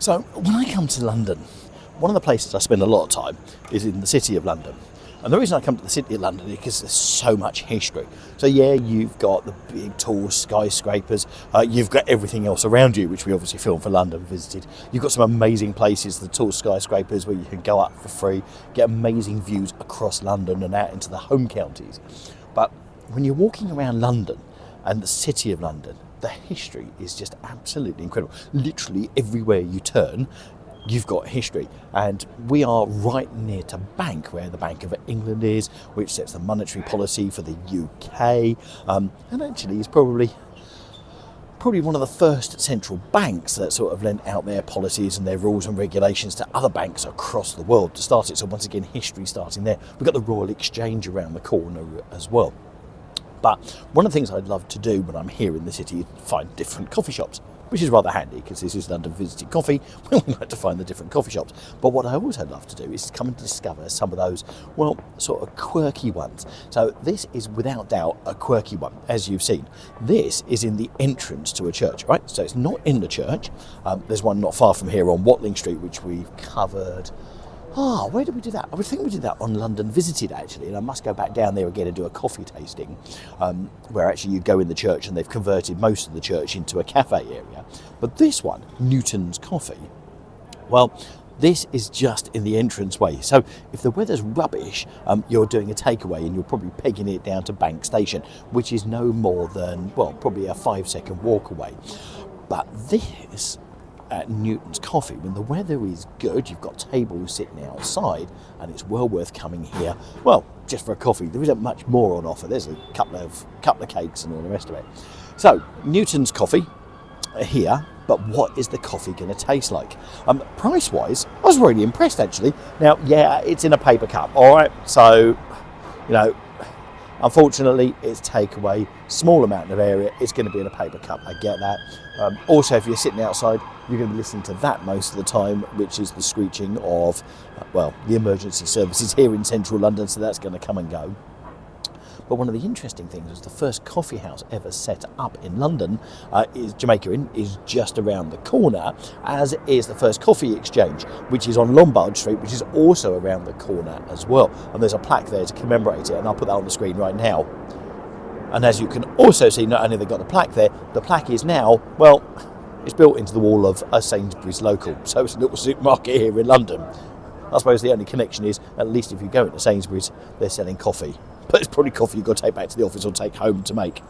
So when I come to London, one of the places I spend a lot of time is in the City of London. And the reason I come to the City of London is because there's so much history. So yeah, you've got the big tall skyscrapers, you've got everything else around you, which we obviously filmed for London, visited. You've got some amazing places, the tall skyscrapers where you can go up for free, get amazing views across London and out into the home counties. But when you're walking around London and the City of London, the history is just absolutely incredible. Literally everywhere you turn, you've got history, and we are right near to Bank, where the Bank of England is, which sets the monetary policy for the UK, and actually is probably one of the first central banks that sort of lent out their policies and their rules and regulations to other banks across the world to start it. So once again, history starting there. We've got the Royal Exchange around the corner as well. But one of the things I'd love to do when I'm here in the city is find different coffee shops, which is rather handy because this is London Visited Coffee. We like to find the different coffee shops. But what I also love to do is come and discover some of those, well, sort of quirky ones. So this is without doubt a quirky one, as you've seen. This is in the entrance to a church, right? So it's not in the church. There's one not far from here on Watling Street, which we've covered. Where did we do that? I think we did that on London Visited, actually, and I must go back down there again and do a coffee tasting, where actually you go in the church and they've converted most of the church into a cafe area. But this one, Newton's Coffee, well, this is just in the entranceway. So if the weather's rubbish, you're doing a takeaway and you're probably pegging it down to Bank Station, which is no more than, well, probably a 5-second walk away. But this at Newton's Coffee, when the weather is good, you've got tables sitting outside, and it's well worth coming here, well, just for a coffee. There isn't much more on offer. There's a couple of cakes and all the rest of it. So Newton's Coffee here, but what is the coffee going to taste like? Price wise, I was really impressed, actually. Now, yeah, it's in a paper cup, all right, so you know, unfortunately, it's takeaway, small amount of area, it's going to be in a paper cup, I get that. Also, if you're sitting outside, you're going to be listening to that most of the time, which is the screeching of, well, the emergency services here in central London, so that's going to come and go. But one of the interesting things is the first coffee house ever set up in London is Jamaica Inn, is just around the corner, as is the first coffee exchange, which is on Lombard Street, which is also around the corner as well. And there's a plaque there to commemorate it, and I'll put that on the screen right now. And as you can also see, not only have they got the plaque there, the plaque is now, well, it's built into the wall of a Sainsbury's local. So it's a little supermarket here in London. I suppose the only connection is, at least if you go into Sainsbury's, they're selling coffee. But it's probably coffee you've got to take back to the office or take home to make.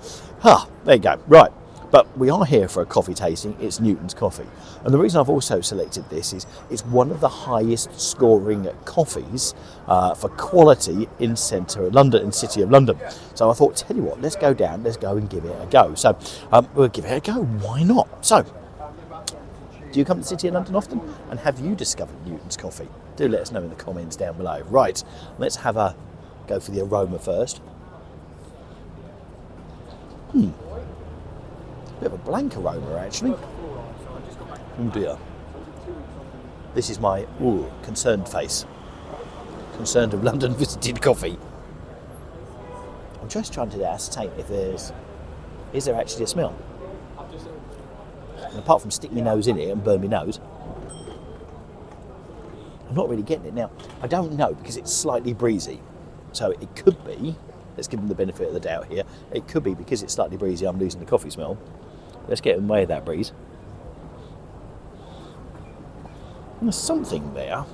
There you go. Right. But we are here for a coffee tasting. It's Newton's Coffee. And the reason I've also selected this is it's one of the highest scoring coffees for quality in centre of London, in City of London. So I thought, tell you what, let's go down, let's go and give it a go. So we'll give it a go. Why not? So, do you come to the City of London often? And have you discovered Newton's Coffee? Do let us know in the comments down below. Right, let's have a go for the aroma first. Bit of a blank aroma, actually. Oh dear. This is my concerned face. Concerned of London Visited Coffee. I'm just trying to ascertain if is there actually a smell? And apart from stick my nose in it and burn my nose, I'm not really getting it. Now, I don't know because it's slightly breezy. So it could be, let's give them the benefit of the doubt here, it could be because it's slightly breezy I'm losing the coffee smell. Let's get in the way of that breeze. And there's something there,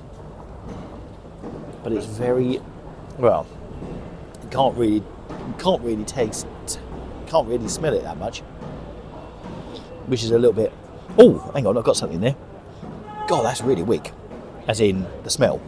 but it's very, well, you can't really taste, can't really smell it that much, which is a little bit, oh, hang on, I've got something there. God, that's really weak, as in the smell.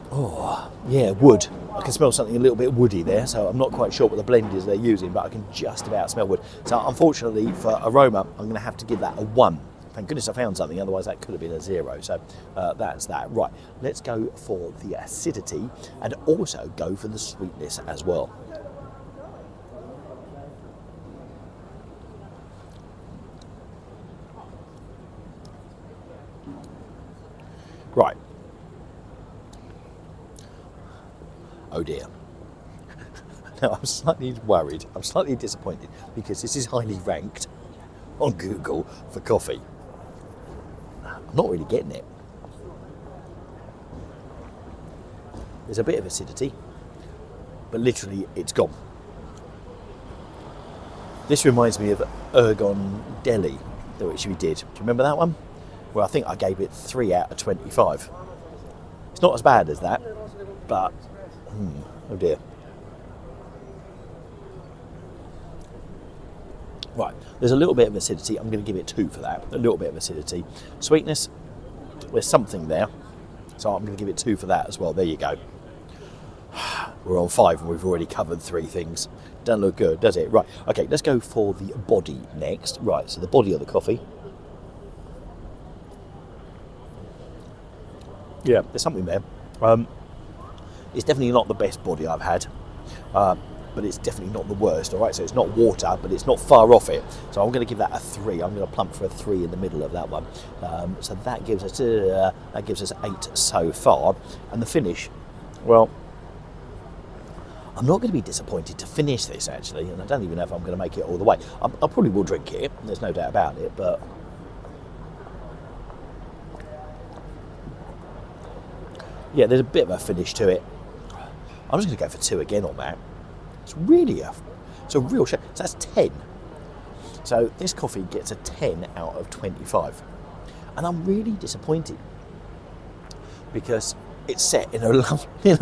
Oh, yeah, wood. I can smell something a little bit woody there, so I'm not quite sure what the blend is they're using, but I can just about smell wood. So unfortunately for aroma, I'm going to have to give that a 1. Thank goodness I found something, otherwise that could have been a 0. So that's that. Right, let's go for the acidity and also go for the sweetness as well. Right. Oh dear. Now I'm slightly worried, I'm slightly disappointed because this is highly ranked, on Google for coffee. I'm not really getting it. There's a bit of acidity, but literally it's gone. This reminds me of Ergon Deli, which we did. Do you remember that one? Well, I think I gave it 3 out of 25. It's not as bad as that, but oh dear. Right, there's a little bit of acidity. I'm going to give it 2 for that. A little bit of acidity. Sweetness, there's something there. So I'm going to give it 2 for that as well. There you go. We're on 5 and we've already covered 3 things. Doesn't look good, does it? Right, okay, let's go for the body next. Right, so the body of the coffee. Yeah, there's something there. It's definitely not the best body I've had, but it's definitely not the worst. All right, so it's not water, but it's not far off it. So I'm going to give that a 3. I'm going to plump for a 3 in the middle of that one. So that gives us 8 so far. And the finish, well, I'm not going to be disappointed to finish this actually, and I don't even know if I'm going to make it all the way. I probably will drink it. There's no doubt about it, but. Yeah, there's a bit of a finish to it. I'm just going to go for 2 again on that. It's a real shame. So that's 10. So this coffee gets a 10 out of 25. And I'm really disappointed because it's set in a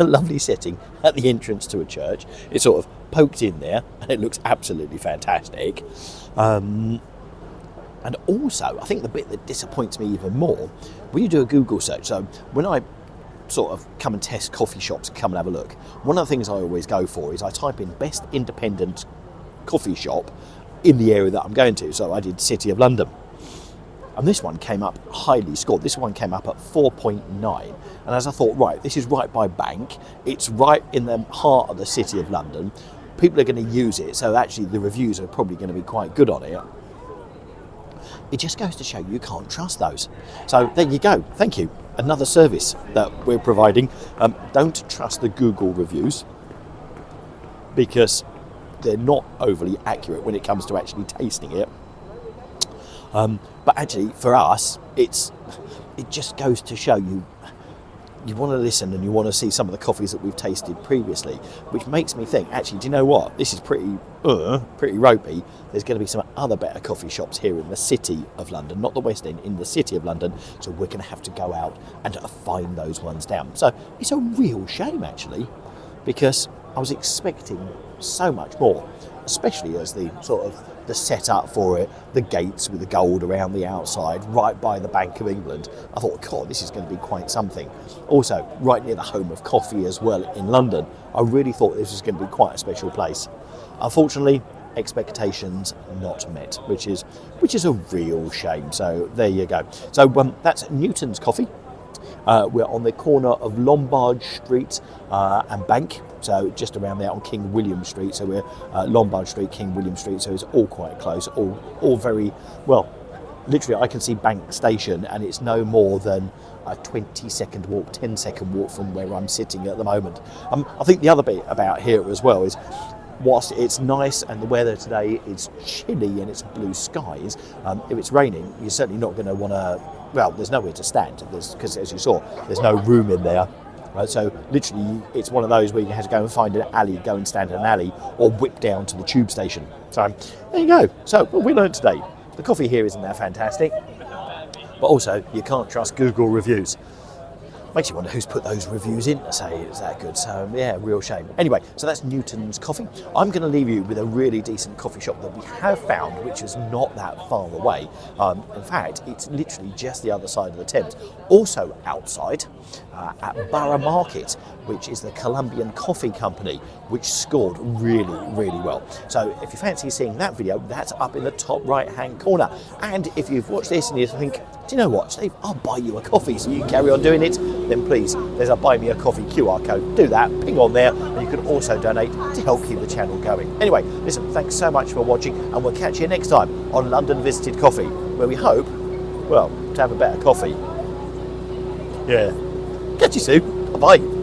lovely setting at the entrance to a church. It's sort of poked in there and it looks absolutely fantastic. And also, I think the bit that disappoints me even more, when you do a Google search, so when I sort of come and test coffee shops and come and have a look, one of the things I always go for is I type in best independent coffee shop in the area that I'm going to. So I did City of London, and this one came up highly scored. This one came up at 4.9, and as I thought, right, this is right by Bank, it's right in the heart of the City of London, people are going to use it, so actually the reviews are probably going to be quite good on it. It just goes to show you can't trust those. So there you go. Thank you. Another service that we're providing. Don't trust the Google reviews because they're not overly accurate when it comes to actually tasting it. But actually, for us, it just goes to show you want to listen and you want to see some of the coffees that we've tasted previously, which makes me think, actually, do you know what? This is pretty ropey. There's going to be some other better coffee shops here in the City of London, not the West End, in the City of London. So we're going to have to go out and find those ones down. So it's a real shame, actually, because I was expecting so much more, especially as the sort of the setup for it, the gates with the gold around the outside, right by the Bank of England. I thought, God, this is going to be quite something. Also, right near the home of coffee as well in London. I really thought this was going to be quite a special place. Unfortunately, expectations not met, which is a real shame. So there you go. So that's Newton's Coffee. We're on the corner of Lombard Street and Bank, so just around there on King William Street. So we're Lombard Street, King William Street, so it's all quite close, all very well. Literally, I can see Bank Station, and it's no more than a 20-second walk, 10-second walk from where I'm sitting at the moment. I think the other bit about here as well is, whilst it's nice and the weather today is chilly and it's blue skies, if it's raining, you're certainly not going to want to. Well, there's nowhere to stand because, as you saw, there's no room in there. Right? So literally, it's one of those where you have to go and find an alley, go and stand in an alley, or whip down to the tube station. So there you go. So what we learned today: the coffee here isn't that fantastic, but also you can't trust Google reviews. Makes you wonder who's put those reviews in to say it's that good. So yeah, real shame. Anyway, so that's Newton's Coffee. I'm going to leave you with a really decent coffee shop that we have found, which is not that far away. In fact, it's literally just the other side of the Thames. Also outside at Borough Market, which is the Colombian Coffee Company, which scored really, really well. So if you fancy seeing that video, that's up in the top right-hand corner. And if you've watched this and you think, do you know what, Steve, I'll buy you a coffee so you can carry on doing it, then please, there's a Buy Me a Coffee QR code. Do that, ping on there, and you can also donate to help keep the channel going. Anyway, listen, thanks so much for watching, and we'll catch you next time on London Visited Coffee, where we hope, well, to have a better coffee. Yeah. Catch you soon. Bye-bye.